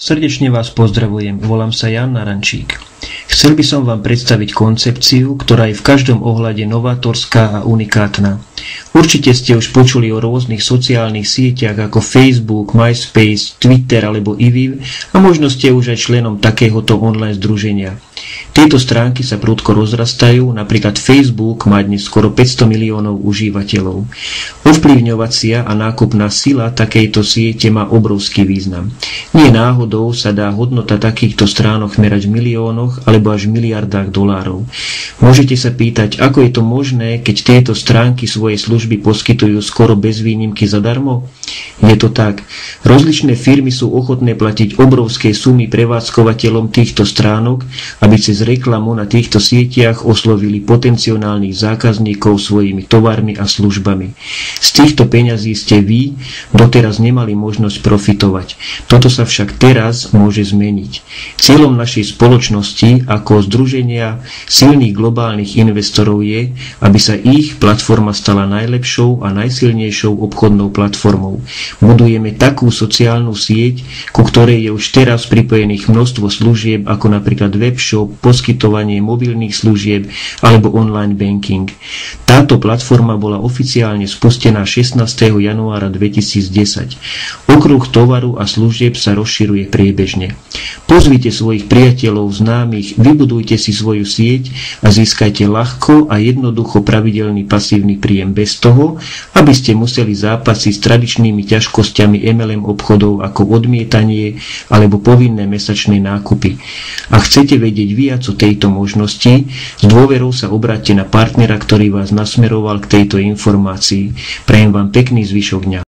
Srdečne vás pozdravujem, volám sa Jan Narančík. Chcel by som vám predstaviť koncepciu, ktorá je v každom ohľade novátorská a unikátna. Určite ste už počuli o rôznych sociálnych sieťach ako Facebook, MySpace, Twitter alebo iViv a možno ste už aj členom takéhoto online združenia. Tieto stránky sa prudko rozrastajú, napríklad Facebook má dnes skoro 500 miliónov užívateľov. Ovplyvňovacia a nákupná sila takejto siete má obrovský význam. Nie náhodou sa dá hodnota takýchto stránok merať v miliónoch alebo až v miliardách dolárov. Môžete sa pýtať, ako je to možné, keď tieto stránky svoje služby poskytujú skoro bez výnimky zadarmo? Je to tak. Rozličné firmy sú ochotné platiť obrovské sumy prevádzkovateľom týchto stránok, aby cez reklamu na týchto sieťach oslovili potenciálnych zákazníkov svojimi tovarmi a službami. Z týchto peňazí ste vy doteraz nemali možnosť profitovať. Toto sa však teraz môže zmeniť. Cieľom našej spoločnosti ako združenia silných globálnych investorov je, aby sa ich platforma stala najlepšou a najsilnejšou obchodnou platformou. Budujeme takú sociálnu sieť, ku ktorej je už teraz pripojených množstvo služieb ako napríklad webshop, poskytovanie mobilných služieb alebo online banking. Táto platforma bola oficiálne spustená 16. januára 2010. Okruh tovaru a služieb sa rozširuje priebežne. Pozvite svojich priateľov, známych, vybudujte si svoju sieť a získajte ľahko a jednoducho pravidelný pasívny príjem bez toho, aby ste museli zápasiť s tradičnými ťažkosťami MLM obchodov ako odmietanie alebo povinné mesačné nákupy. Ak chcete vedieť viac o tejto možnosti, s dôverou sa obráťte na partnera, ktorý vás nasmeroval k tejto informácii. Prajem vám pekný zvyšok dňa.